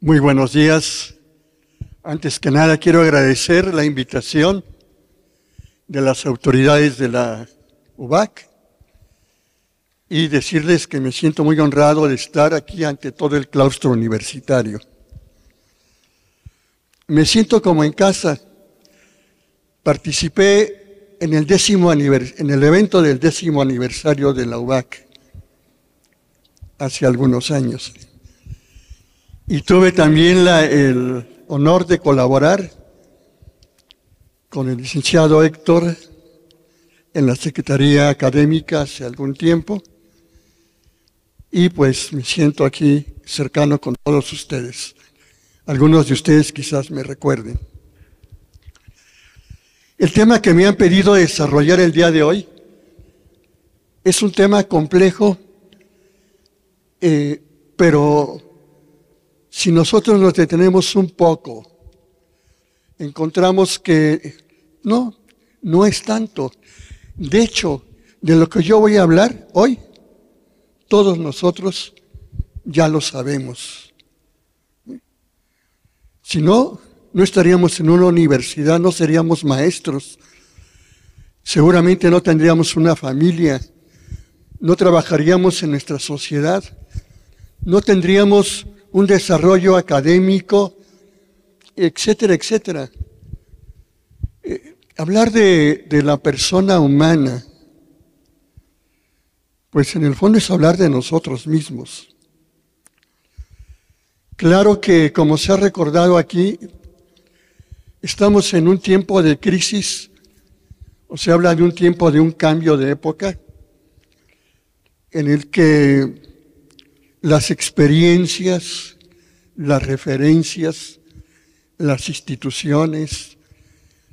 Muy buenos días. Antes que nada quiero agradecer la invitación de las autoridades de la UBAC y decirles que me siento muy honrado de estar aquí ante todo el claustro universitario. Me siento como en casa. Participé en el evento del 10º aniversario de la UBAC hace algunos años. Y tuve también el honor de colaborar con el licenciado Héctor en la Secretaría Académica hace algún tiempo. Y pues me siento aquí cercano con todos ustedes. Algunos de ustedes quizás me recuerden. El tema que me han pedido desarrollar el día de hoy es un tema complejo, pero si nosotros nos detenemos un poco, encontramos que no es tanto. De hecho, de lo que yo voy a hablar hoy, todos nosotros ya lo sabemos. Si no, no estaríamos en una universidad, no seríamos maestros. Seguramente no tendríamos una familia, no trabajaríamos en nuestra sociedad, no tendríamos un desarrollo académico, etcétera, etcétera. Hablar de la persona humana, pues en el fondo es hablar de nosotros mismos. Claro que, como se ha recordado aquí, estamos en un tiempo de crisis, o se habla de un tiempo de un cambio de época, en el que las experiencias, las referencias, las instituciones,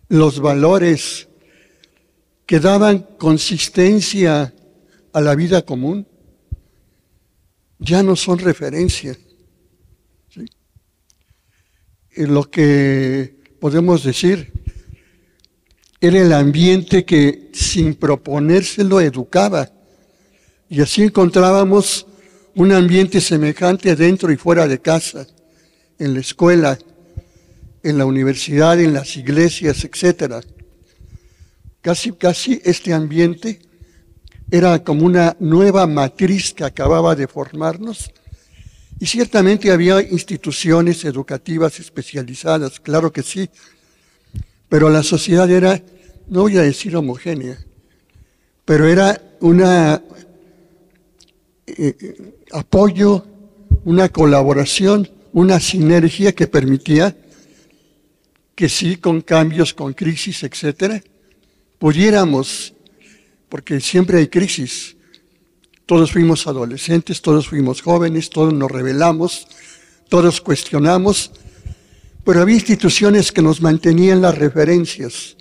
los valores que daban consistencia a la vida común, ya no son referencia. ¿Sí? Lo que podemos decir era el ambiente que sin proponérselo educaba, y así encontrábamos un ambiente semejante dentro y fuera de casa, en la escuela, en la universidad, en las iglesias, etcétera. Casi este ambiente era como una nueva matriz que acababa de formarnos, y ciertamente había instituciones educativas especializadas, claro que sí, pero la sociedad era, no voy a decir homogénea, pero era una apoyo, una colaboración, una sinergia que permitía que sí, con cambios, con crisis, etcétera, pudiéramos, porque siempre hay crisis. Todos fuimos adolescentes, todos fuimos jóvenes, todos nos rebelamos, todos cuestionamos, pero había instituciones que nos mantenían las referencias.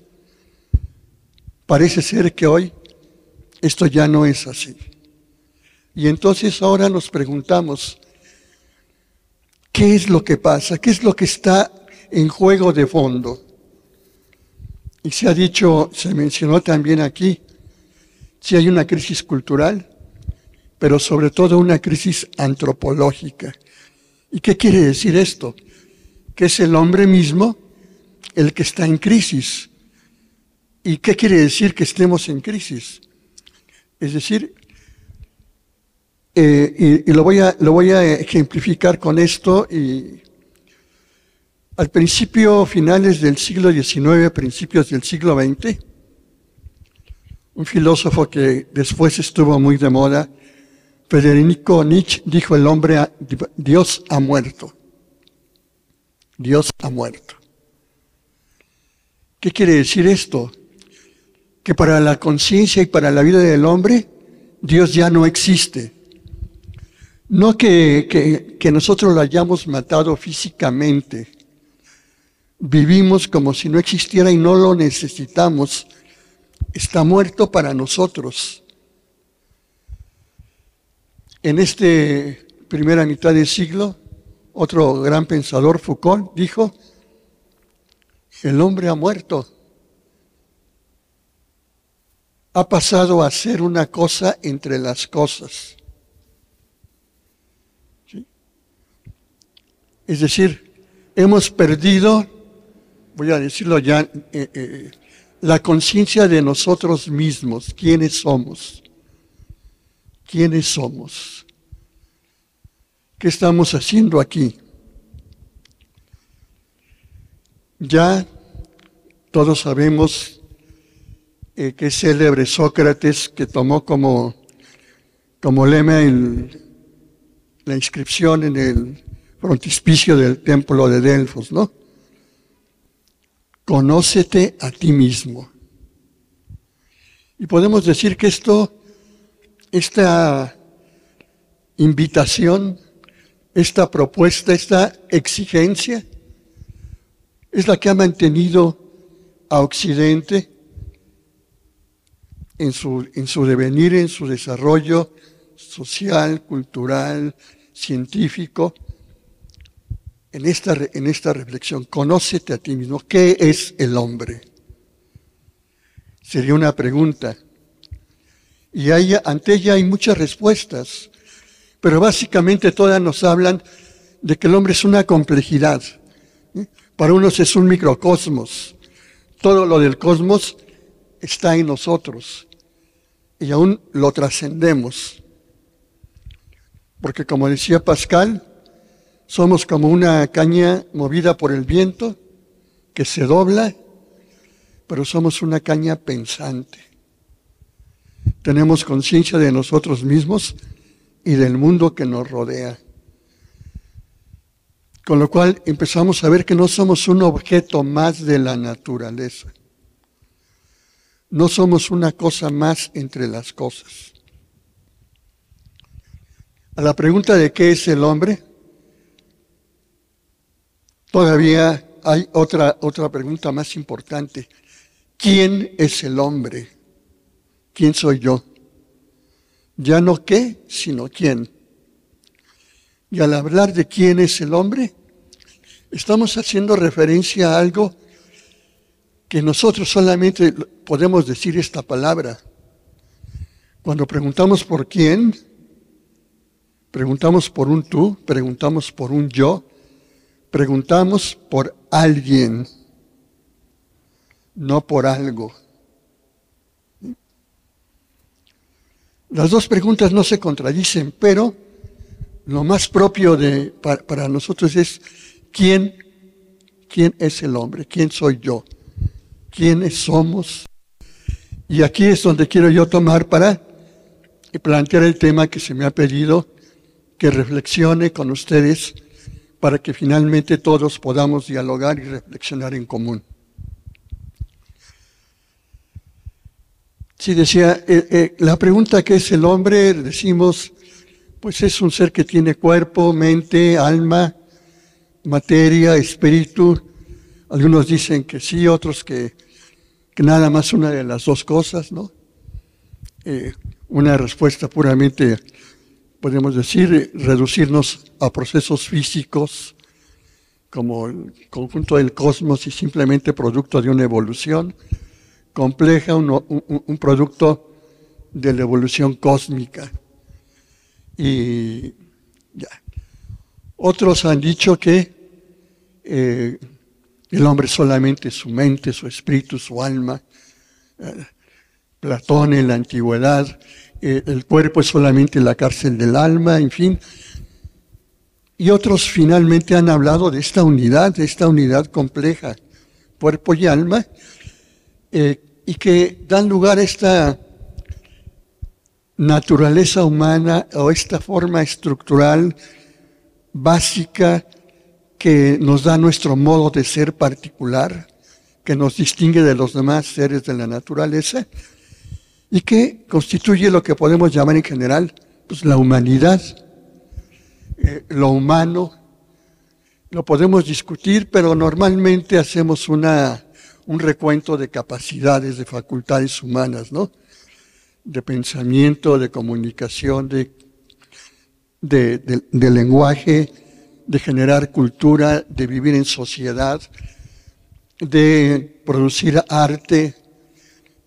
Parece ser que hoy esto ya no es así. Y entonces ahora nos preguntamos, ¿qué es lo que pasa? ¿Qué es lo que está en juego de fondo? Y se ha dicho, se mencionó también aquí, si hay una crisis cultural, pero sobre todo una crisis antropológica. ¿Y qué quiere decir esto? Que es el hombre mismo el que está en crisis. ¿Y qué quiere decir que estemos en crisis? Es decir, y lo voy a ejemplificar con esto. Y al principio, finales del siglo XIX, principios del siglo XX, un filósofo que después estuvo muy de moda, Federico Nietzsche, dijo: Dios ha muerto. Dios ha muerto. ¿Qué quiere decir esto? Que para la conciencia y para la vida del hombre, Dios ya no existe. No que nosotros lo hayamos matado físicamente. Vivimos como si no existiera y no lo necesitamos. Está muerto para nosotros. En esta primera mitad del siglo, otro gran pensador, Foucault, dijo: el hombre ha muerto. Ha pasado a ser una cosa entre las cosas. ¿Sí? Es decir, hemos perdido, voy a decirlo ya, la conciencia de nosotros mismos. ¿Quiénes somos? ¿Quiénes somos? ¿Qué estamos haciendo aquí? Ya todos sabemos que célebre Sócrates, que tomó como lema la inscripción en el frontispicio del templo de Delfos, ¿no? Conócete a ti mismo. Y podemos decir que esta invitación, esta propuesta, esta exigencia, es la que ha mantenido a Occidente en su devenir, en su desarrollo social, cultural, científico, en esta reflexión. Conócete a ti mismo. ¿Qué es el hombre? Sería una pregunta. Y ante ella hay muchas respuestas, pero básicamente todas nos hablan de que el hombre es una complejidad. Para unos es un microcosmos. Todo lo del cosmos está en nosotros y aún lo trascendemos. Porque como decía Pascal, somos como una caña movida por el viento que se dobla, pero somos una caña pensante. Tenemos conciencia de nosotros mismos y del mundo que nos rodea. Con lo cual empezamos a ver que no somos un objeto más de la naturaleza. No somos una cosa más entre las cosas. A la pregunta de qué es el hombre, todavía hay otra pregunta más importante. ¿Quién es el hombre? ¿Quién soy yo? Ya no qué, sino quién. Y al hablar de quién es el hombre, estamos haciendo referencia a algo que nosotros solamente podemos decir esta palabra. Cuando preguntamos por quién, preguntamos por un tú, preguntamos por un yo, preguntamos por alguien, no por algo. Las dos preguntas no se contradicen, pero lo más propio para nosotros es ¿quién es el hombre? ¿Quién soy yo? ¿Quiénes somos? Y aquí es donde quiero yo tomar para plantear el tema que se me ha pedido, que reflexione con ustedes para que finalmente todos podamos dialogar y reflexionar en común. Sí, decía, la pregunta ¿qué es el hombre? Decimos, pues es un ser que tiene cuerpo, mente, alma, materia, espíritu. Algunos dicen que sí, otros que nada más una de las dos cosas, ¿no? Una respuesta puramente, podemos decir, reducirnos a procesos físicos, como el conjunto del cosmos y simplemente producto de una evolución compleja, un producto de la evolución cósmica. Y ya. Otros han dicho que el hombre solamente es su mente, su espíritu, su alma. Platón en la antigüedad, el cuerpo es solamente la cárcel del alma, en fin. Y otros finalmente han hablado de esta unidad compleja, cuerpo y alma, y que dan lugar a esta naturaleza humana o esta forma estructural básica que nos da nuestro modo de ser particular, que nos distingue de los demás seres de la naturaleza y que constituye lo que podemos llamar en general pues, la humanidad. Lo humano lo podemos discutir, pero normalmente hacemos un recuento de capacidades, de facultades humanas, ¿no? De pensamiento, de comunicación, de lenguaje, de generar cultura, de vivir en sociedad, de producir arte,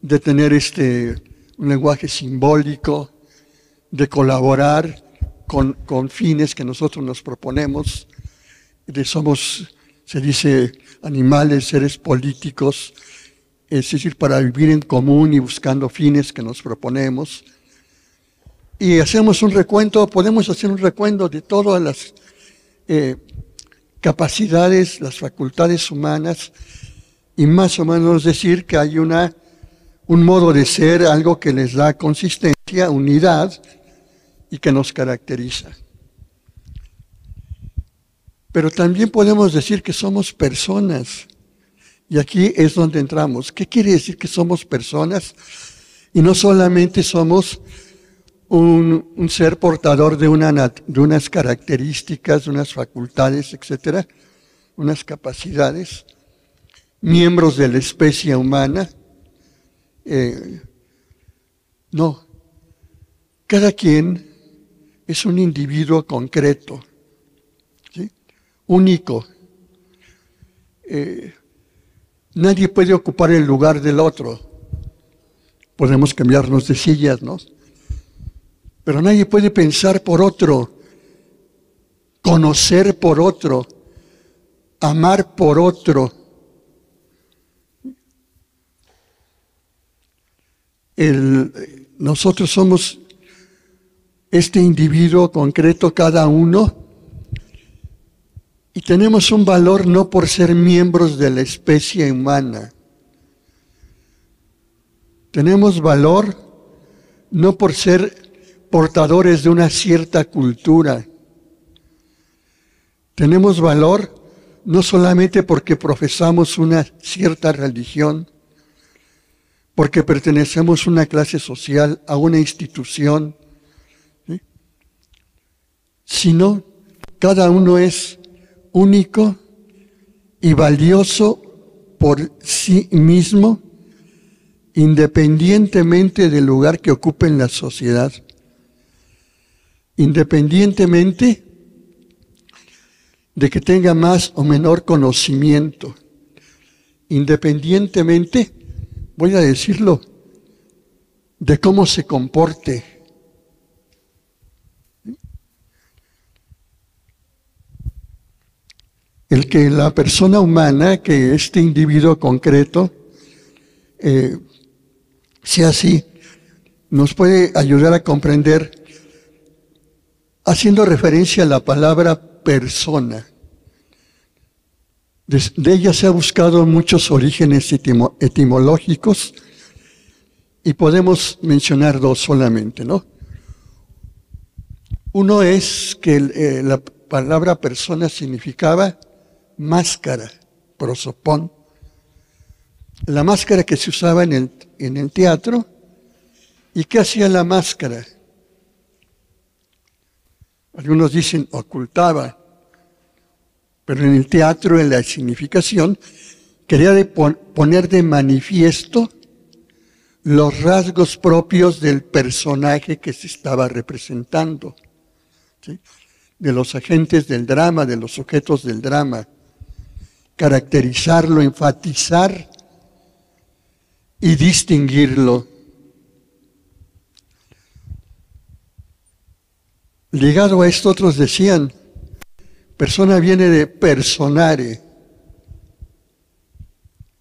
de tener un lenguaje simbólico, de colaborar con fines que nosotros nos proponemos, somos, se dice, animales, seres políticos, es decir, para vivir en común y buscando fines que nos proponemos. Y hacemos un recuento, podemos hacer un recuento de todas las capacidades, las facultades humanas, y más o menos decir que hay un modo de ser, algo que les da consistencia, unidad, y que nos caracteriza. Pero también podemos decir que somos personas. Y aquí es donde entramos. ¿Qué quiere decir que somos personas? Y no solamente somos un ser portador de unas características, de unas facultades, etcétera, unas capacidades, miembros de la especie humana. No. Cada quien es un individuo concreto, ¿sí? Único. Nadie puede ocupar el lugar del otro. Podemos cambiarnos de sillas, ¿no? Pero nadie puede pensar por otro, conocer por otro, amar por otro. Nosotros somos este individuo concreto, cada uno, y tenemos un valor no por ser miembros de la especie humana. Tenemos valor no por ser portadores de una cierta cultura. Tenemos valor no solamente porque profesamos una cierta religión, porque pertenecemos a una clase social, a una institución, ¿sí? Sino cada uno es único y valioso por sí mismo, independientemente del lugar que ocupe en la sociedad, independientemente de que tenga más o menor conocimiento, independientemente, voy a decirlo, de cómo se comporte. El que la persona humana, que este individuo concreto, sea así, nos puede ayudar a comprender, haciendo referencia a la palabra persona. De ella se ha buscado muchos orígenes etimológicos y podemos mencionar dos solamente, ¿no? Uno es que la palabra persona significaba máscara, prosopón. La máscara que se usaba en el teatro. ¿Y qué hacía la máscara? Algunos dicen ocultaba, pero en el teatro, en la significación, quería poner de manifiesto los rasgos propios del personaje que se estaba representando, ¿sí? De los agentes del drama, de los sujetos del drama, caracterizarlo, enfatizar y distinguirlo. Ligado a esto, otros decían, persona viene de personare.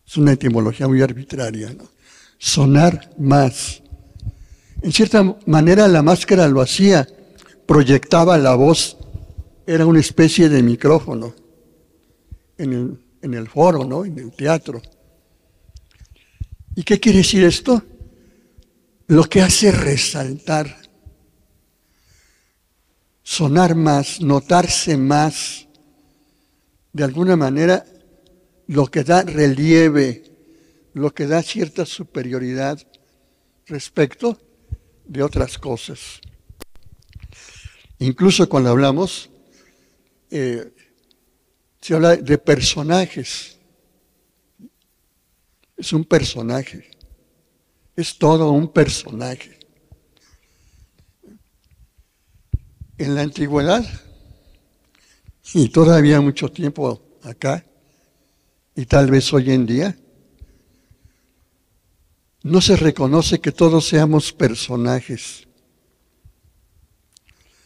Es una etimología muy arbitraria, ¿no? Sonar más. En cierta manera la máscara lo hacía, proyectaba la voz, era una especie de micrófono en el foro, ¿no? En el teatro. ¿Y qué quiere decir esto? Lo que hace resaltar, sonar más, notarse más, de alguna manera lo que da relieve, lo que da cierta superioridad respecto de otras cosas. Incluso cuando hablamos, se habla de personajes. Es un personaje, es todo un personaje. En la antigüedad, y todavía mucho tiempo acá, y tal vez hoy en día, no se reconoce que todos seamos personajes.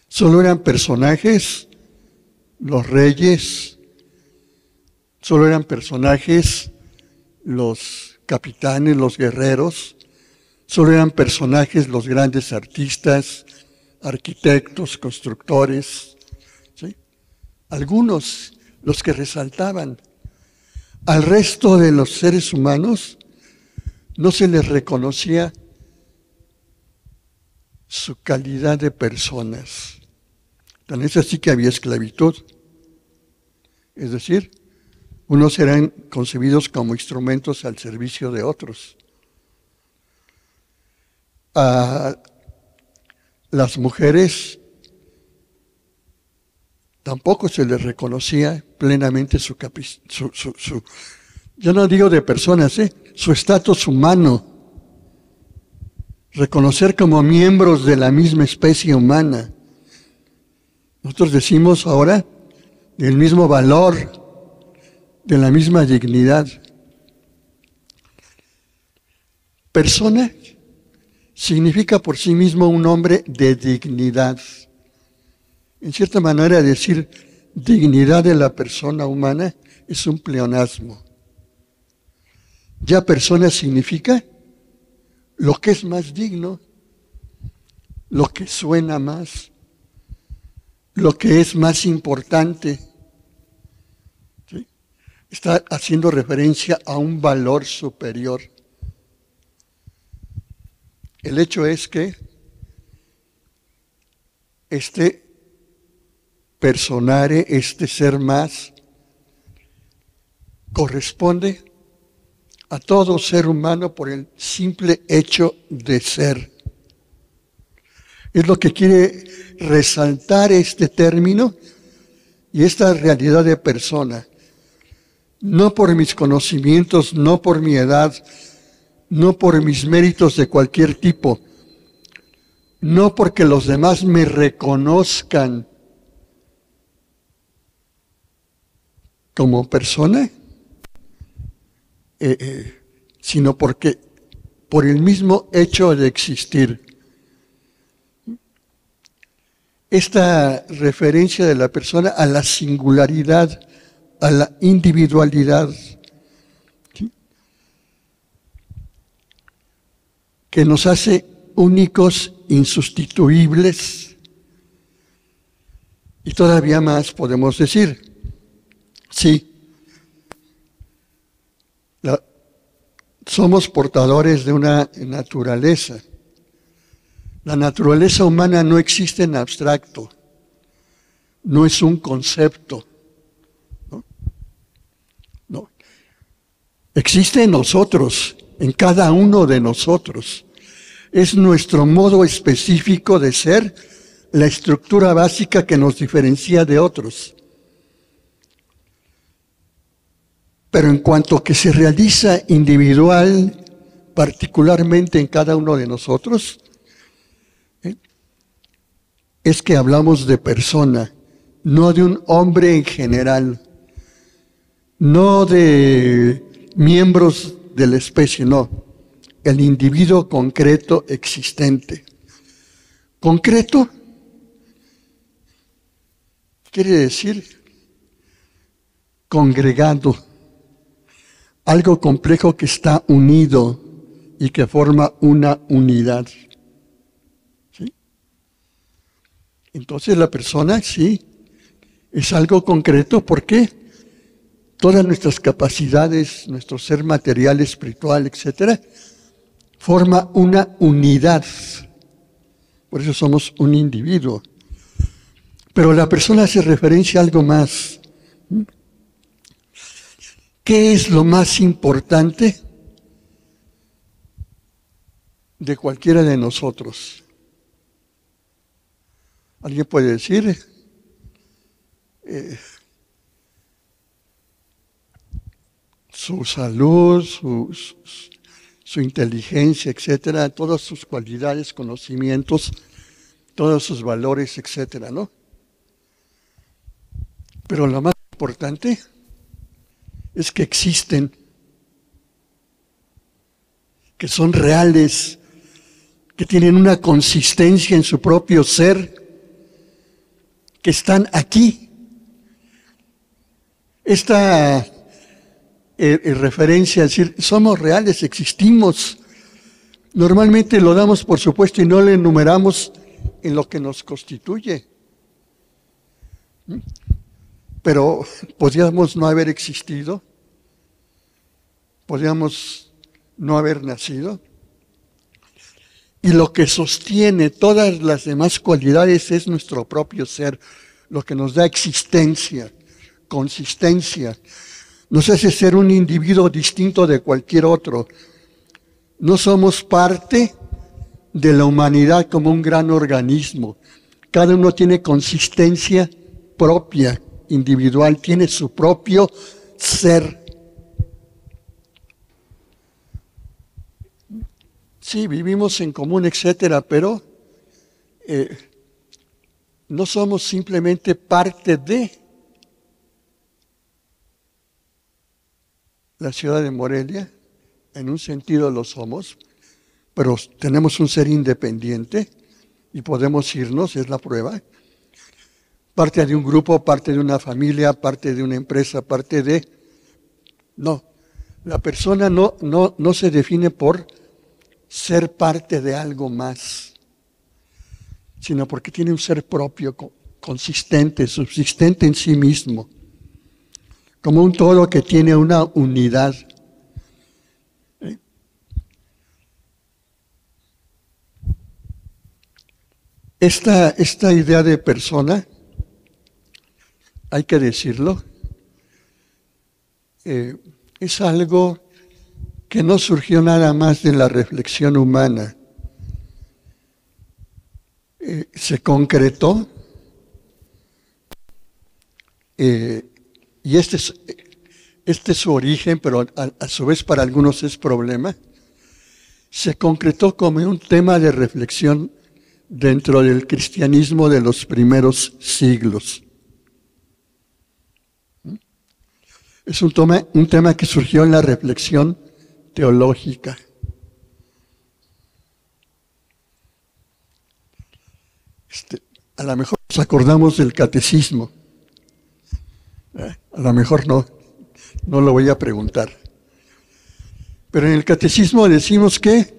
Solo eran personajes los reyes, Solo eran personajes los capitanes, los guerreros, solo eran personajes los grandes artistas, arquitectos, constructores, ¿sí? Algunos, los que resaltaban. Al resto de los seres humanos no se les reconocía su calidad de personas. Tan es así que había esclavitud. Es decir, unos eran concebidos como instrumentos al servicio de otros. A las mujeres tampoco se les reconocía plenamente yo no digo de personas, su estatus humano. Reconocer como miembros de la misma especie humana. Nosotros decimos ahora del mismo valor, de la misma dignidad. Persona significa por sí mismo un hombre de dignidad. En cierta manera, decir dignidad de la persona humana es un pleonasmo. Ya persona significa lo que es más digno, lo que suena más, lo que es más importante. ¿Sí? Está haciendo referencia a un valor superior. El hecho es que este personare, este ser más, corresponde a todo ser humano por el simple hecho de ser. Es lo que quiere resaltar este término y esta realidad de persona. No por mis conocimientos, no por mi edad, no por mis méritos de cualquier tipo, no porque los demás me reconozcan como persona, sino porque por el mismo hecho de existir. Esta referencia de la persona a la singularidad, a la individualidad, ¿sí?, que nos hace únicos, insustituibles, y todavía más podemos decir, sí, somos portadores de una naturaleza. La naturaleza humana no existe en abstracto, no es un concepto, ¿no? No. Existe en nosotros, en cada uno de nosotros. Es nuestro modo específico de ser, la estructura básica que nos diferencia de otros. Pero en cuanto que se realiza individual, particularmente en cada uno de nosotros, es que hablamos de persona, no de un hombre en general, no de miembros de la especie, no, el individuo concreto existente. Concreto quiere decir congregado, algo complejo que está unido y que forma una unidad. Entonces la persona, sí, es algo concreto porque todas nuestras capacidades, nuestro ser material, espiritual, etcétera, forma una unidad. Por eso somos un individuo. Pero la persona hace referencia a algo más. ¿Qué es lo más importante de cualquiera de nosotros? ¿Alguien puede decir? Su salud, su inteligencia, etcétera, todas sus cualidades, conocimientos, todos sus valores, etcétera, ¿no? Pero lo más importante es que existen, que son reales, que tienen una consistencia en su propio ser, que están aquí. Esta en referencia a decir, somos reales, existimos. Normalmente lo damos por supuesto y no le enumeramos en lo que nos constituye. Pero podríamos no haber existido, podríamos no haber nacido. Y lo que sostiene todas las demás cualidades es nuestro propio ser, lo que nos da existencia, consistencia, nos hace ser un individuo distinto de cualquier otro. No somos parte de la humanidad como un gran organismo. Cada uno tiene consistencia propia, individual, tiene su propio ser. Sí, vivimos en común, etcétera, pero no somos simplemente parte de la ciudad de Morelia. En un sentido lo somos, pero tenemos un ser independiente y podemos irnos, es la prueba. Parte de un grupo, parte de una familia, parte de una empresa, parte de... No, la persona no se define por ser parte de algo más, sino porque tiene un ser propio, consistente, subsistente en sí mismo, como un todo que tiene una unidad. Esta idea de persona, hay que decirlo, es algo que no surgió nada más de la reflexión humana. Se concretó, y este es su origen, pero a su vez para algunos es problema. Se concretó como un tema de reflexión dentro del cristianismo de los primeros siglos. Es un tema que surgió en la reflexión teológica. A lo mejor nos acordamos del catecismo. A lo mejor no lo voy a preguntar. Pero en el catecismo decimos que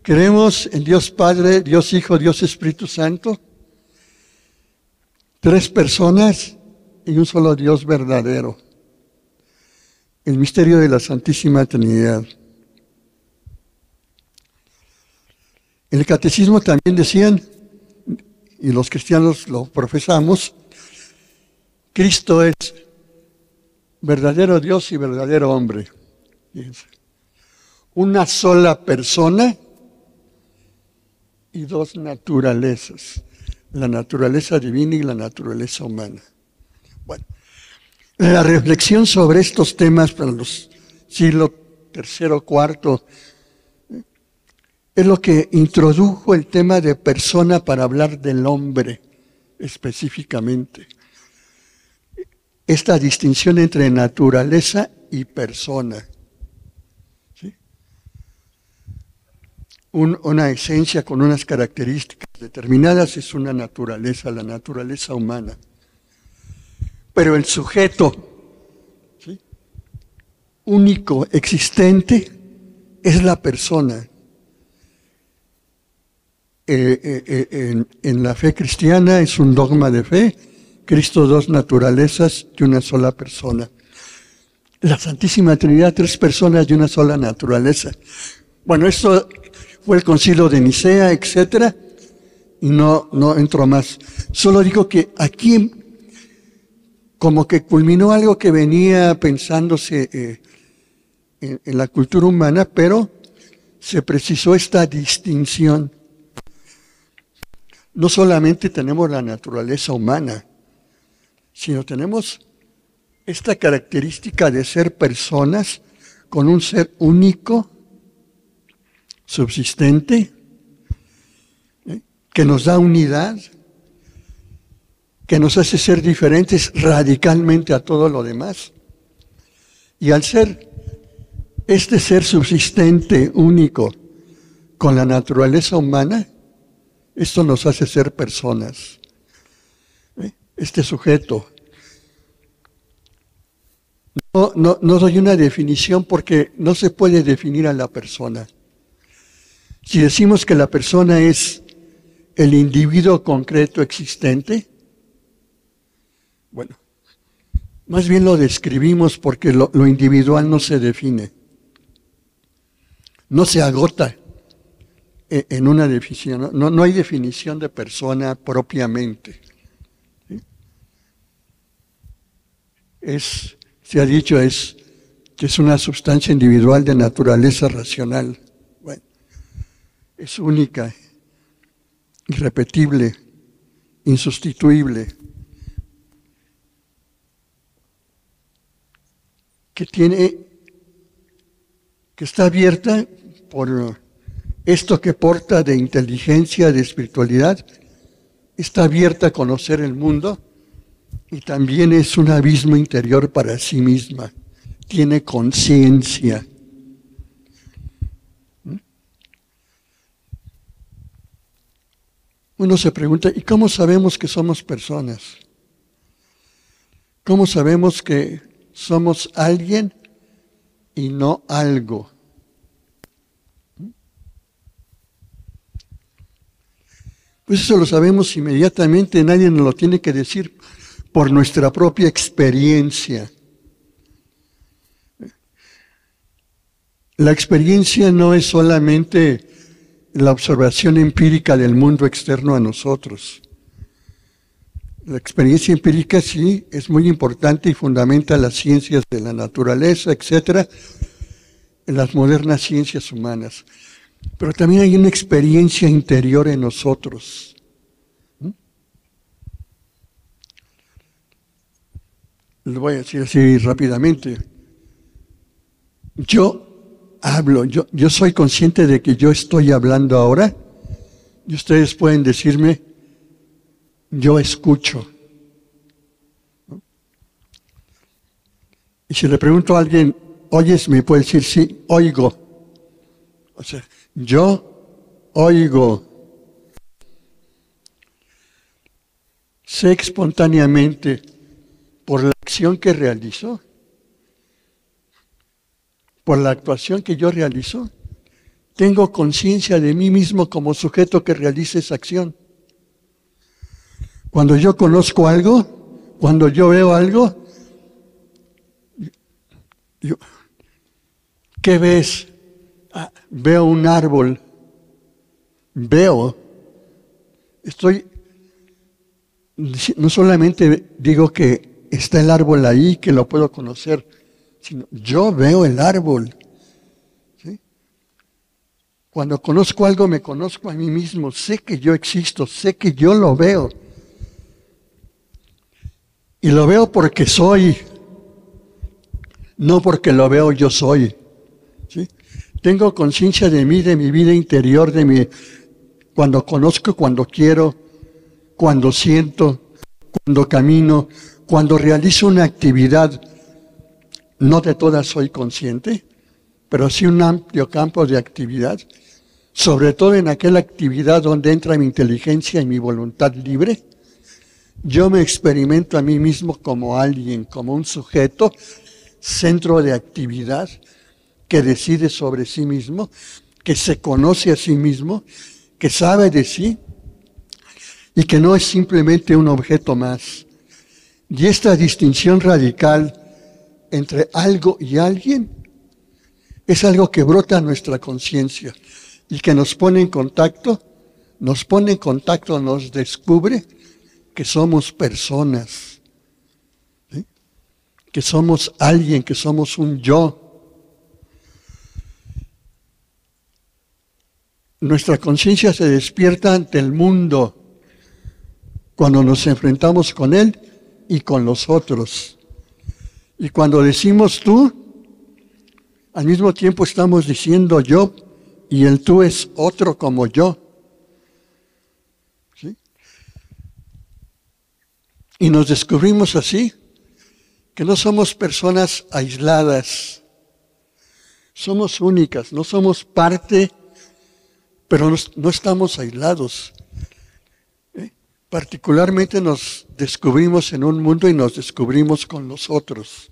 creemos en Dios Padre, Dios Hijo, Dios Espíritu Santo, 3 personas y un solo Dios verdadero. El misterio de la Santísima Trinidad. En el catecismo también decían, y los cristianos lo profesamos, Cristo es verdadero Dios y verdadero hombre. Fíjense. Una sola persona y 2 naturalezas, la naturaleza divina y la naturaleza humana. Bueno, la reflexión sobre estos temas para los siglos III, IV, es lo que introdujo el tema de persona para hablar del hombre específicamente. Esta distinción entre naturaleza y persona. ¿Sí? Una esencia con unas características determinadas es una naturaleza, la naturaleza humana. Pero el sujeto, ¿sí?, único, existente, es la persona. En la fe cristiana es un dogma de fe, Cristo 2 naturalezas y una sola persona. La Santísima Trinidad, 3 personas y una sola naturaleza. Bueno, esto fue el Concilio de Nicea, etcétera, y no entro más. Solo digo que aquí como que culminó algo que venía pensándose en la cultura humana, pero se precisó esta distinción. No solamente tenemos la naturaleza humana, sino tenemos esta característica de ser personas con un ser único, subsistente, que nos da unidad, que nos hace ser diferentes radicalmente a todo lo demás. Y al ser este ser subsistente, único, con la naturaleza humana, esto nos hace ser personas. Este sujeto. No doy una definición porque no se puede definir a la persona. Si decimos que la persona es el individuo concreto existente, bueno, más bien lo describimos porque lo individual no se define, no se agota en una definición, no hay definición de persona propiamente. ¿Sí? Se ha dicho que es una sustancia individual de naturaleza racional. Bueno, es única, irrepetible, insustituible, que está abierta por esto que porta de inteligencia, de espiritualidad, está abierta a conocer el mundo y también es un abismo interior para sí misma, tiene conciencia. Uno se pregunta, ¿y cómo sabemos que somos personas? ¿Cómo sabemos que somos alguien y no algo? Pues eso lo sabemos inmediatamente, nadie nos lo tiene que decir por nuestra propia experiencia. La experiencia no es solamente la observación empírica del mundo externo a nosotros. La experiencia empírica sí es muy importante y fundamenta las ciencias de la naturaleza, etcétera, en las modernas ciencias humanas. Pero también hay una experiencia interior en nosotros. Lo voy a decir así rápidamente. Yo hablo, yo soy consciente de que yo estoy hablando ahora y ustedes pueden decirme, yo escucho. Y si le pregunto a alguien, ¿oyes? Me puede decir, sí, oigo. O sea, yo oigo. Sé espontáneamente por la acción que realizo, por la actuación que yo realizo, tengo conciencia de mí mismo como sujeto que realiza esa acción. Cuando yo conozco algo, cuando yo veo algo, ¿qué ves? Veo un árbol, no solamente digo que está el árbol ahí, que lo puedo conocer, sino yo veo el árbol. ¿Sí? Cuando conozco algo, me conozco a mí mismo, sé que yo existo, sé que yo lo veo. Y lo veo porque soy, no porque lo veo yo soy. ¿Sí? Tengo conciencia de mí, de mi vida interior, cuando conozco, cuando quiero, cuando siento, cuando camino, cuando realizo una actividad. No de todas soy consciente, pero sí un amplio campo de actividad, sobre todo en aquella actividad donde entra mi inteligencia y mi voluntad libre. Yo me experimento a mí mismo como alguien, como un sujeto, centro de actividad, que decide sobre sí mismo, que se conoce a sí mismo, que sabe de sí y que no es simplemente un objeto más. Y esta distinción radical entre algo y alguien es algo que brota a nuestra conciencia y que nos pone en contacto, nos descubre que somos personas, ¿sí? Que somos alguien, que somos un yo. Nuestra conciencia se despierta ante el mundo cuando nos enfrentamos con él y con los otros. Y cuando decimos tú, al mismo tiempo estamos diciendo yo y el tú es otro como yo. ¿Sí? Y nos descubrimos así, que no somos personas aisladas, somos únicas, no somos parte, pero no estamos aislados. Particularmente nos descubrimos en un mundo y nos descubrimos con los otros.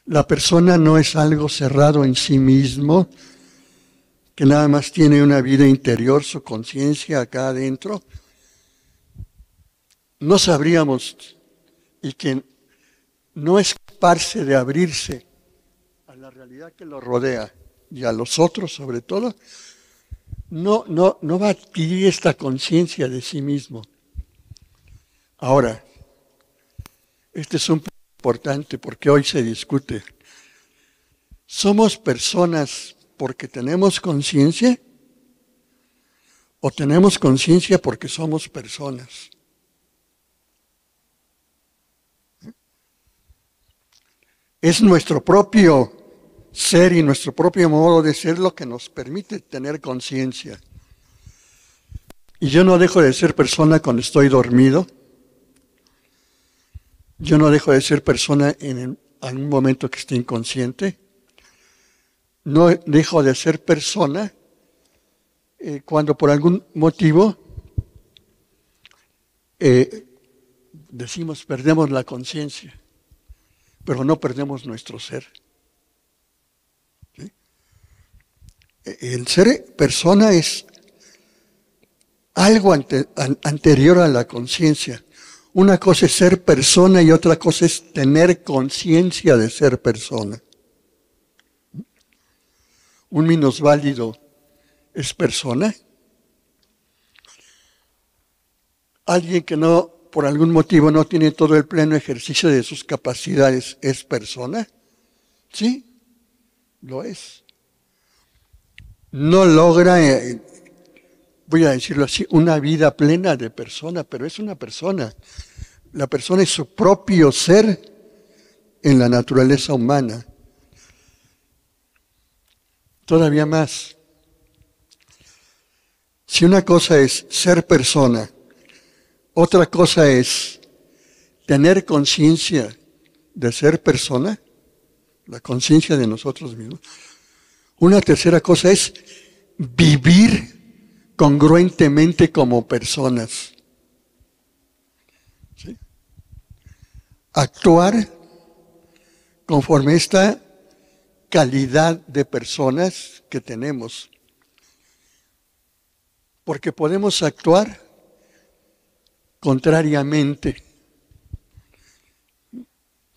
La persona no es algo cerrado en sí mismo, que nada más tiene una vida interior, su conciencia acá adentro. No sabríamos, y que no es capaz de abrirse a la realidad que lo rodea y a los otros sobre todo, no va a adquirir esta conciencia de sí mismo. Ahora, este es un punto importante porque hoy se discute. ¿Somos personas porque tenemos conciencia o tenemos conciencia porque somos personas? Es nuestro propio ser y nuestro propio modo de ser lo que nos permite tener conciencia. Y yo no dejo de ser persona cuando estoy dormido. Yo no dejo de ser persona en algún momento que esté inconsciente. No dejo de ser persona cuando por algún motivo decimos perdemos la conciencia, pero no perdemos nuestro ser. ¿Sí? El ser persona es algo anterior a la conciencia. Una cosa es ser persona y otra cosa es tener conciencia de ser persona. Un minusválido es persona. Alguien que no, por algún motivo, no tiene todo el pleno ejercicio de sus capacidades, ¿es persona? Sí, lo es. No logra, voy a decirlo así, una vida plena de persona, pero es una persona. La persona es su propio ser en la naturaleza humana. Todavía más. Si una cosa es ser persona, otra cosa es tener conciencia de ser persona, la conciencia de nosotros mismos. Una tercera cosa es vivir congruentemente como personas. ¿Sí? Actuar conforme esta calidad de personas que tenemos. Porque podemos actuar contrariamente.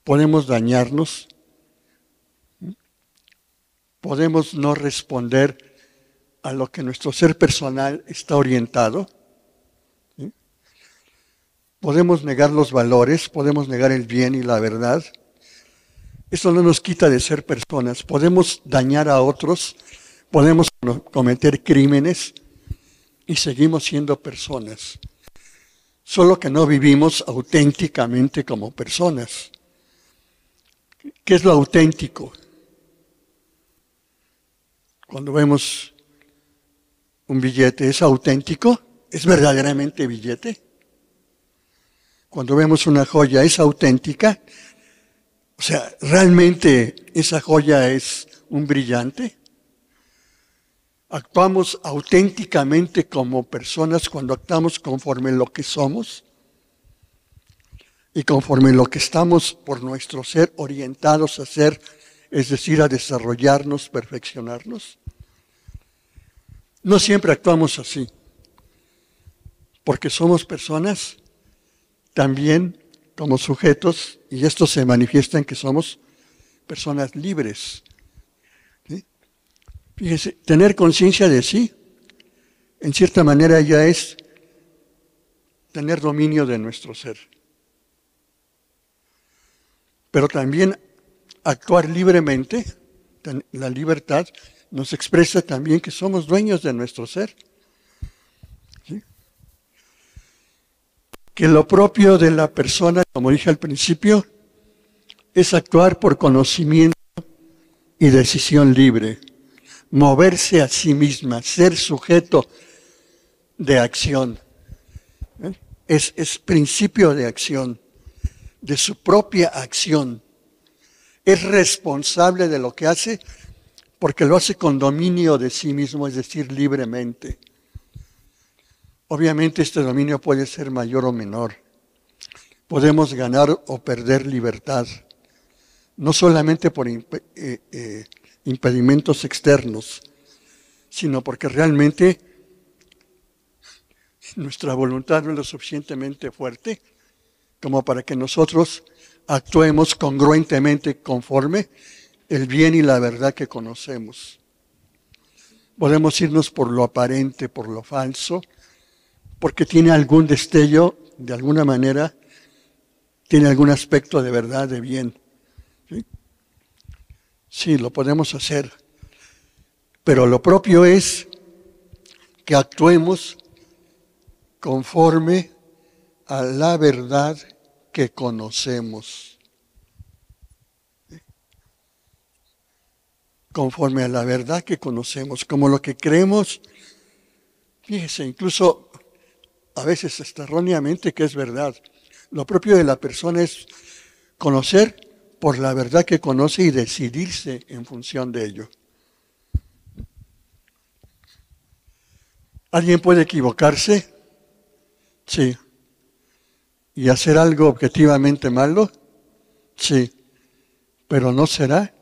Podemos dañarnos. Podemos no responder a lo que nuestro ser personal está orientado. ¿Sí? Podemos negar los valores, podemos negar el bien y la verdad. Eso no nos quita de ser personas. Podemos dañar a otros, podemos cometer crímenes y seguimos siendo personas. Solo que no vivimos auténticamente como personas. ¿Qué es lo auténtico? Cuando vemos un billete, ¿es auténtico? ¿Es verdaderamente billete? Cuando vemos una joya, ¿es auténtica? O sea, ¿realmente esa joya es un brillante? ¿Actuamos auténticamente como personas cuando actuamos conforme lo que somos? Y conforme lo que estamos por nuestro ser orientados a ser, es decir, a desarrollarnos, perfeccionarnos. No siempre actuamos así, porque somos personas también como sujetos, y esto se manifiesta en que somos personas libres. ¿Sí? Fíjese, tener conciencia de sí, en cierta manera ya es tener dominio de nuestro ser. Pero también actuar libremente, la libertad, nos expresa también que somos dueños de nuestro ser. ¿Sí? Que lo propio de la persona, como dije al principio, es actuar por conocimiento y decisión libre, moverse a sí misma, ser sujeto de acción. Es principio de acción, de su propia acción. Es responsable de lo que hace porque lo hace con dominio de sí mismo, es decir, libremente. Obviamente este dominio puede ser mayor o menor. Podemos ganar o perder libertad. no solamente por impedimentos externos, sino porque realmente nuestra voluntad no es lo suficientemente fuerte como para que nosotros actuemos congruentemente conforme el bien y la verdad que conocemos. Podemos irnos por lo aparente, por lo falso, porque tiene algún destello, de alguna manera, tiene algún aspecto de verdad, de bien. Sí, lo podemos hacer. Pero lo propio es que actuemos conforme a la verdad que conocemos. Conforme a la verdad que conocemos, como lo que creemos, fíjese, incluso a veces hasta erróneamente que es verdad. Lo propio de la persona es conocer por la verdad que conoce y decidirse en función de ello. ¿Alguien puede equivocarse? Sí. ¿Y hacer algo objetivamente malo? Sí. Pero no será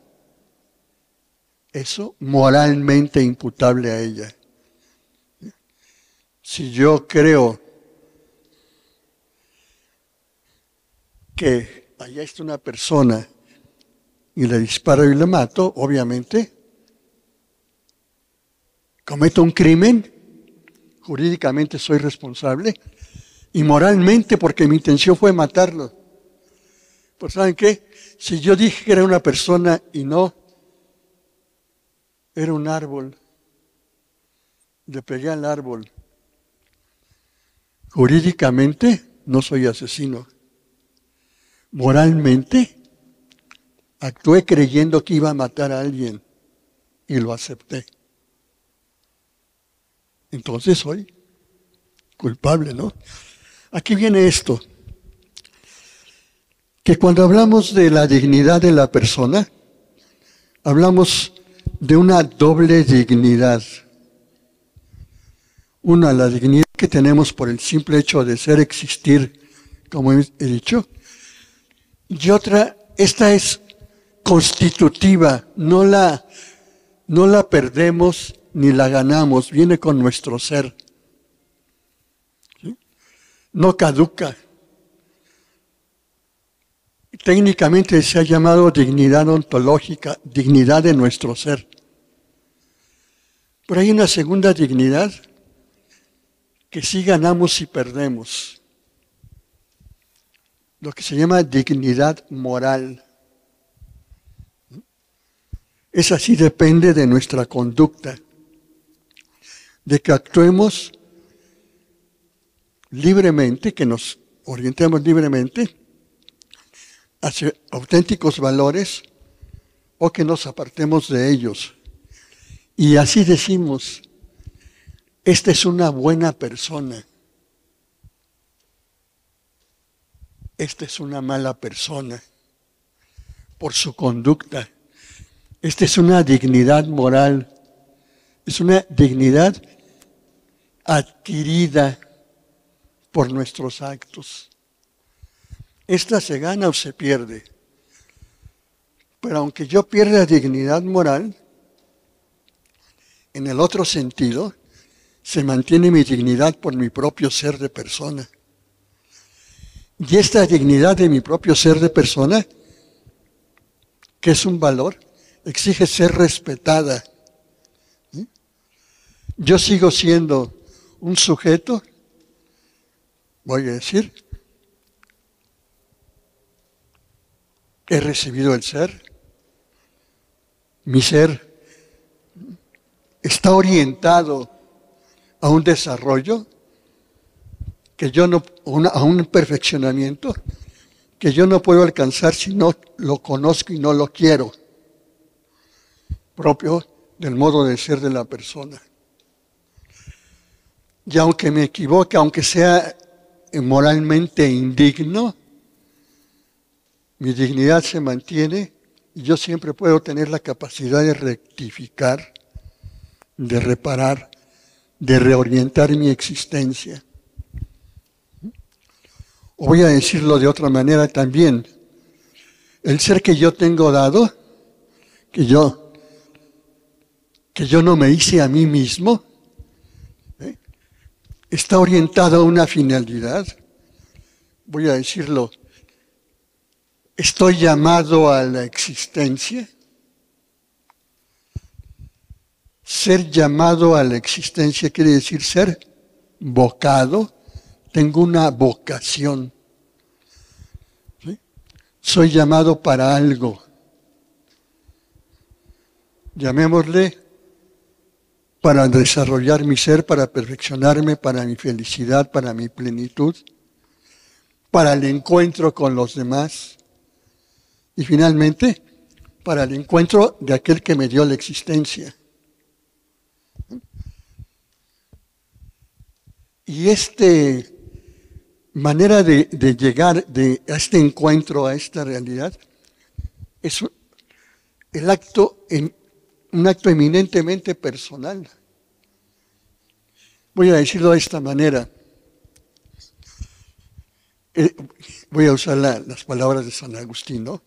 eso moralmente imputable a ella. Si yo creo que allá está una persona y le disparo y le mato, obviamente cometo un crimen, jurídicamente soy responsable, y moralmente porque mi intención fue matarlo. Pues ¿saben qué? Si yo dije que era una persona y no, era un árbol, le pegué al árbol, jurídicamente no soy asesino. Moralmente actué creyendo que iba a matar a alguien y lo acepté. Entonces soy culpable, ¿no? Aquí viene esto, que cuando hablamos de la dignidad de la persona, hablamos de una doble dignidad. Una, la dignidad que tenemos por el simple hecho de ser, existir, como he dicho, y otra, esta es constitutiva, no la perdemos ni la ganamos, viene con nuestro ser. ¿Sí? No caduca. Técnicamente se ha llamado dignidad ontológica, dignidad de nuestro ser. Pero hay una segunda dignidad que sí ganamos y perdemos. Lo que se llama dignidad moral. Esa sí depende de nuestra conducta, de que actuemos libremente, que nos orientemos libremente hacia auténticos valores o que nos apartemos de ellos. Y así decimos, esta es una buena persona. Esta es una mala persona por su conducta. Esta es una dignidad moral. Es una dignidad adquirida por nuestros actos. Esta se gana o se pierde. Pero aunque yo pierda dignidad moral, en el otro sentido, se mantiene mi dignidad por mi propio ser de persona. Y esta dignidad de mi propio ser de persona, que es un valor, exige ser respetada. Yo sigo siendo un sujeto, voy a decir, he recibido el ser, mi ser está orientado a un desarrollo que yo no, a un perfeccionamiento que yo no puedo alcanzar si no lo conozco y no lo quiero, propio del modo de ser de la persona. Y aunque me equivoque, aunque sea moralmente indigno, mi dignidad se mantiene y yo siempre puedo tener la capacidad de rectificar, de reparar, de reorientar mi existencia. O voy a decirlo de otra manera también. el ser que yo tengo dado, que yo no me hice a mí mismo, está orientado a una finalidad. Voy a decirlo, estoy llamado a la existencia. Ser llamado a la existencia quiere decir ser vocado. Tengo una vocación. ¿Sí? Soy llamado para algo. Llamémosle para desarrollar mi ser, para perfeccionarme, para mi felicidad, para mi plenitud, para el encuentro con los demás y finalmente para el encuentro de aquel que me dio la existencia. Y manera de llegar a este encuentro, a esta realidad, es un acto eminentemente personal. Voy a decirlo de esta manera. Voy a usar las palabras de San Agustín, ¿no?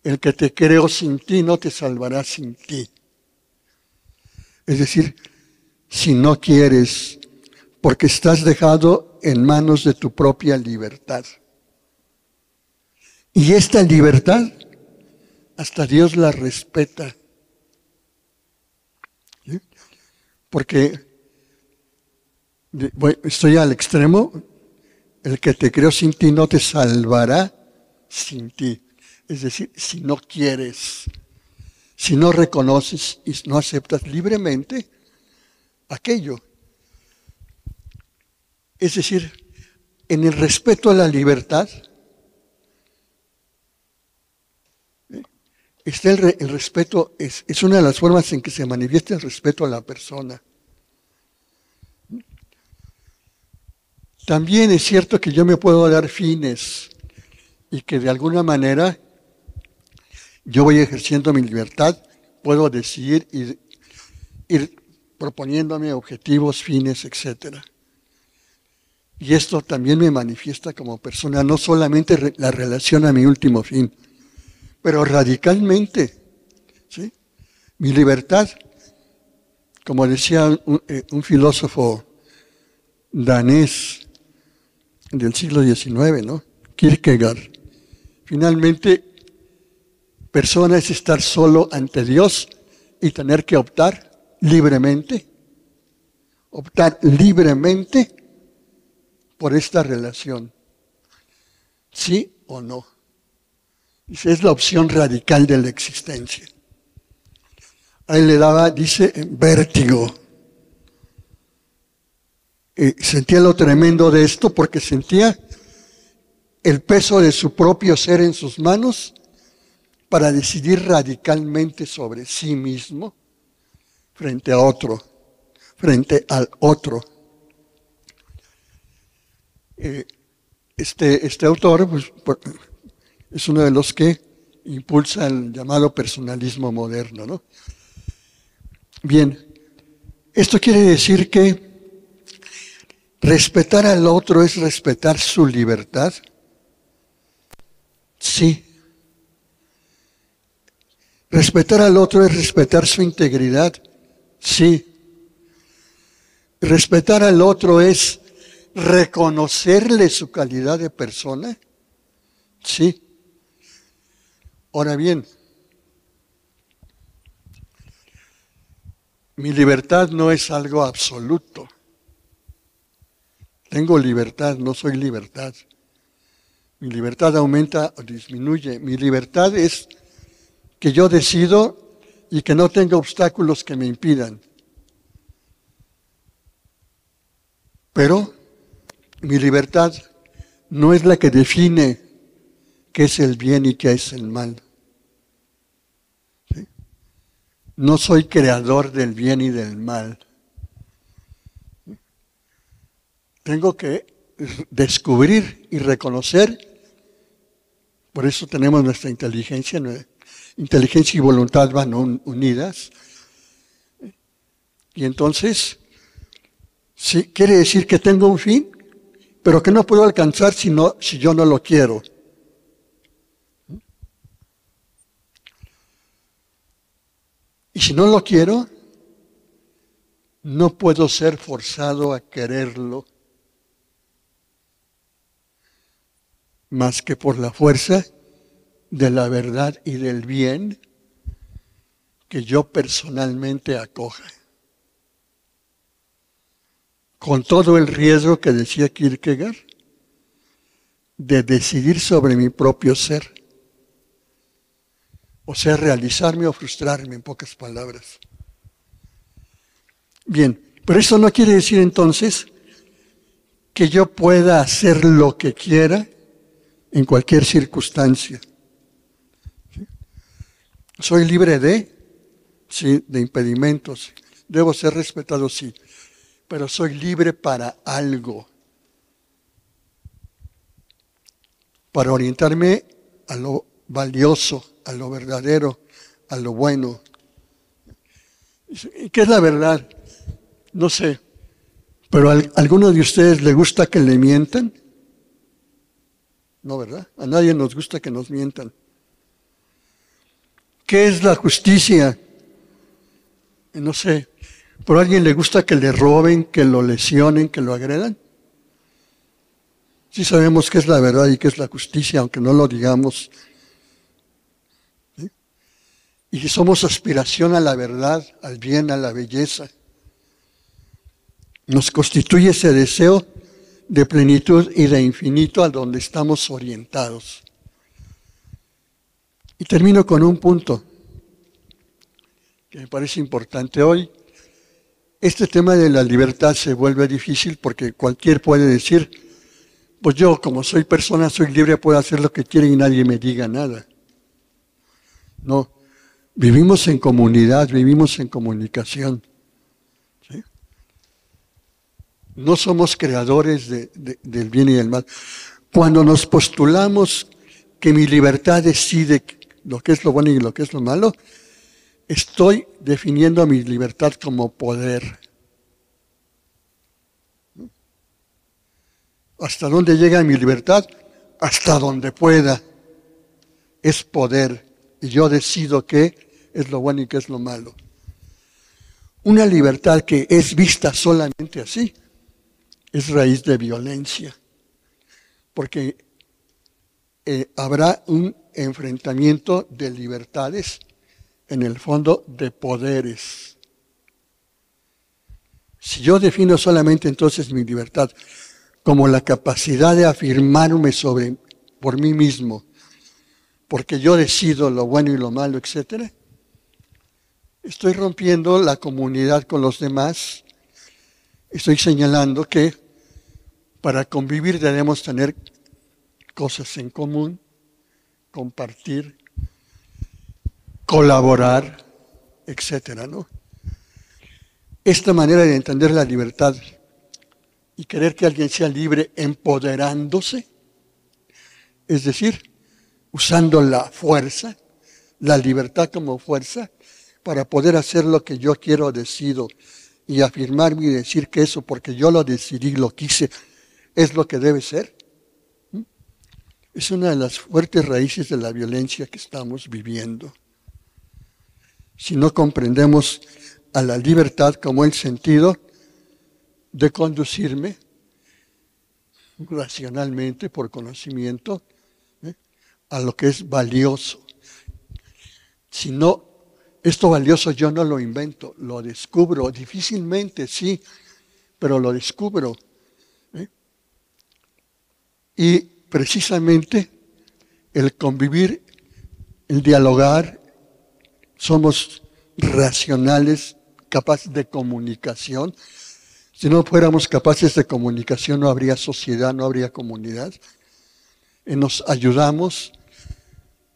El que te creó sin ti no te salvará sin ti. Es decir, si no quieres, porque estás dejado en manos de tu propia libertad. Y esta libertad, hasta Dios la respeta. ¿Sí? Porque estoy al extremo, el que te creó sin ti no te salvará sin ti. Es decir, si no quieres, si no reconoces y no aceptas libremente aquello. Es decir, en el respeto a la libertad, está el respeto, es una de las formas en que se manifiesta el respeto a la persona. También es cierto que yo me puedo dar fines y que de alguna manera yo voy ejerciendo mi libertad, puedo decidir ir proponiéndome objetivos, fines, etcétera. Y esto también me manifiesta como persona, no solamente la relación a mi último fin, pero radicalmente, ¿sí? Mi libertad, como decía un filósofo danés del siglo XIX, ¿no? Kierkegaard, finalmente, persona es estar solo ante Dios y tener que optar libremente por esta relación, ¿sí o no? Esa es la opción radical de la existencia. A él le daba, dice, vértigo. Sentía lo tremendo de esto porque sentía el peso de su propio ser en sus manos para decidir radicalmente sobre sí mismo frente al otro. Este autor pues, es uno de los que impulsa el llamado personalismo moderno, ¿no? Bien, esto quiere decir que respetar al otro es respetar su libertad. Sí. Respetar al otro es respetar su integridad. Sí. Respetar al otro es reconocerle su calidad de persona. Sí. Ahora bien, mi libertad no es algo absoluto. Tengo libertad, no soy libertad. Mi libertad aumenta o disminuye. Mi libertad es que yo decido y que no tenga obstáculos que me impidan. Pero mi libertad no es la que define qué es el bien y qué es el mal. ¿Sí? No soy creador del bien y del mal. Tengo que descubrir y reconocer, por eso tenemos nuestra inteligencia, inteligencia y voluntad van unidas. Y entonces, sí, quiere decir que tengo un fin, pero que no puedo alcanzar si yo no lo quiero. Y si no lo quiero, no puedo ser forzado a quererlo más que por la fuerza de la verdad y del bien que yo personalmente acoja. Con todo el riesgo que decía Kierkegaard, de decidir sobre mi propio ser. O sea, realizarme o frustrarme, en pocas palabras. Bien, pero eso no quiere decir entonces que yo pueda hacer lo que quiera en cualquier circunstancia. ¿Sí? Soy libre de impedimentos. Debo ser respetado, sí. Pero soy libre para algo. Para orientarme a lo valioso, a lo verdadero, a lo bueno. ¿Y qué es la verdad? No sé. ¿Pero a alguno de ustedes le gusta que le mientan? No, ¿verdad? A nadie nos gusta que nos mientan. ¿Qué es la justicia? No sé. ¿Pero a alguien le gusta que le roben, que lo lesionen, que lo agredan? Sí sabemos qué es la verdad y qué es la justicia, aunque no lo digamos. ¿Sí? Y si somos aspiración a la verdad, al bien, a la belleza, nos constituye ese deseo de plenitud y de infinito a donde estamos orientados. Y termino con un punto que me parece importante hoy. Este tema de la libertad se vuelve difícil porque cualquiera puede decir, pues yo como soy persona, soy libre, puedo hacer lo que quiera y nadie me diga nada. No, vivimos en comunidad, vivimos en comunicación. ¿Sí? No somos creadores del bien y del mal. Cuando nos postulamos que mi libertad decide lo que es lo bueno y lo que es lo malo, estoy definiendo mi libertad como poder. ¿Hasta dónde llega mi libertad? Hasta donde pueda. Es poder. Y yo decido qué es lo bueno y qué es lo malo. Una libertad que es vista solamente así es raíz de violencia. Porque habrá un enfrentamiento de libertades, en el fondo de poderes. Si yo defino solamente entonces mi libertad como la capacidad de afirmarme por mí mismo, porque yo decido lo bueno y lo malo, etc., estoy rompiendo la comunidad con los demás. Estoy señalando que para convivir debemos tener cosas en común, compartir, colaborar, etcétera, ¿no? Esta manera de entender la libertad y querer que alguien sea libre empoderándose, es decir, usando la fuerza, la libertad como fuerza, para poder hacer lo que yo quiero o decido y afirmarme y decir que eso, porque yo lo decidí, lo quise, es lo que debe ser. Es una de las fuertes raíces de la violencia que estamos viviendo. Si no comprendemos a la libertad como el sentido de conducirme racionalmente, por conocimiento, a lo que es valioso. Si no, esto valioso yo no lo invento, lo descubro, difícilmente sí, pero lo descubro. Y precisamente el convivir, el dialogar, somos racionales, capaces de comunicación. Si no fuéramos capaces de comunicación, no habría sociedad, no habría comunidad. Nos ayudamos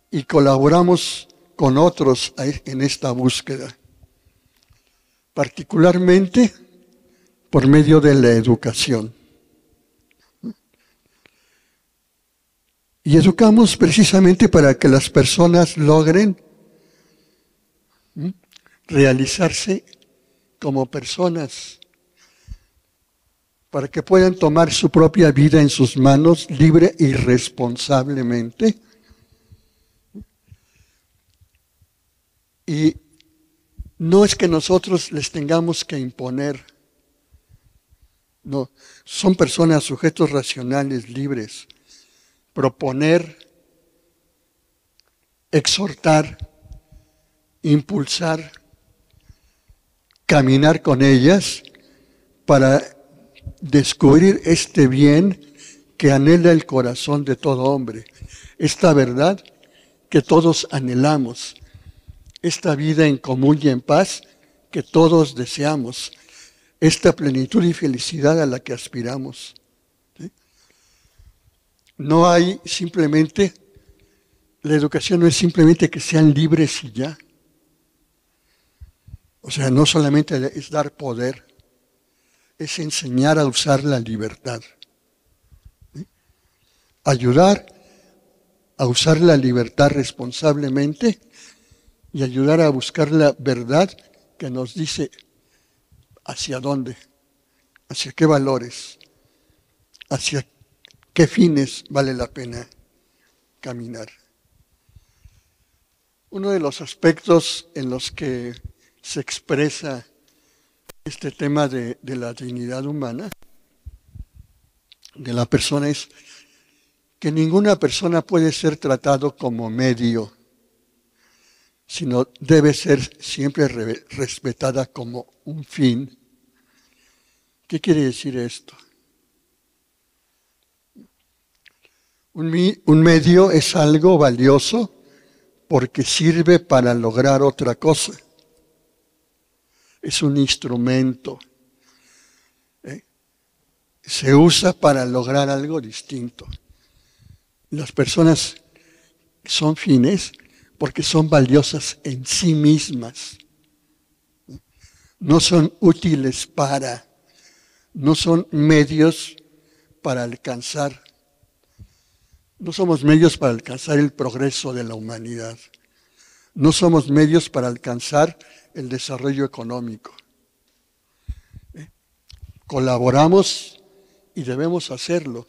y colaboramos con otros en esta búsqueda, particularmente por medio de la educación. Y educamos precisamente para que las personas logren realizarse como personas, para que puedan tomar su propia vida en sus manos libre y responsablemente. Y no es que nosotros les tengamos que imponer. No, son personas, sujetos racionales, libres. Proponer, exhortar, impulsar, caminar con ellas para descubrir este bien que anhela el corazón de todo hombre, esta verdad que todos anhelamos, esta vida en común y en paz que todos deseamos, esta plenitud y felicidad a la que aspiramos. ¿Sí? No hay simplemente, la educación no es simplemente que sean libres y ya. O sea, no solamente es dar poder, es enseñar a usar la libertad. ¿Sí? Ayudar a usar la libertad responsablemente y ayudar a buscar la verdad que nos dice hacia dónde, hacia qué valores, hacia qué fines vale la pena caminar. Uno de los aspectos en los que se expresa este tema de la dignidad humana de la persona es que ninguna persona puede ser tratado como medio, sino debe ser siempre respetada como un fin. ¿Qué quiere decir esto? Un medio es algo valioso porque sirve para lograr otra cosa. Es un instrumento. Se usa para lograr algo distinto. Las personas son fines porque son valiosas en sí mismas. No son útiles para, no son medios para alcanzar. No somos medios para alcanzar el progreso de la humanidad. No somos medios para alcanzar el desarrollo económico. Colaboramos y debemos hacerlo,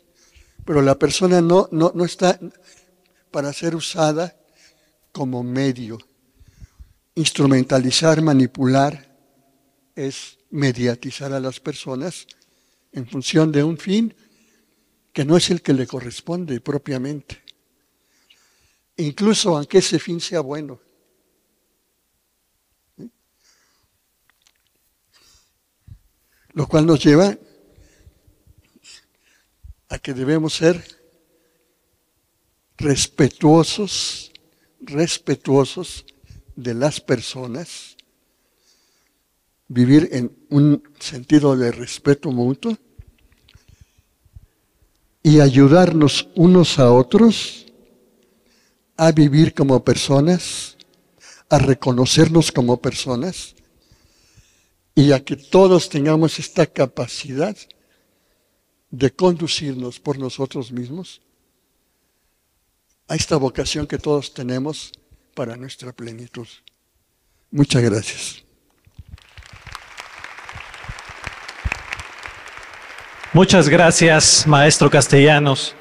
pero la persona no está para ser usada como medio. Instrumentalizar, manipular, es mediatizar a las personas en función de un fin que no es el que le corresponde propiamente. Incluso aunque ese fin sea bueno. ¿Sí? Lo cual nos lleva a que debemos ser respetuosos de las personas, vivir en un sentido de respeto mutuo y ayudarnos unos a otros a vivir como personas, a reconocernos como personas y a que todos tengamos esta capacidad de conducirnos por nosotros mismos a esta vocación que todos tenemos para nuestra plenitud. Muchas gracias. Muchas gracias, maestro Castellanos.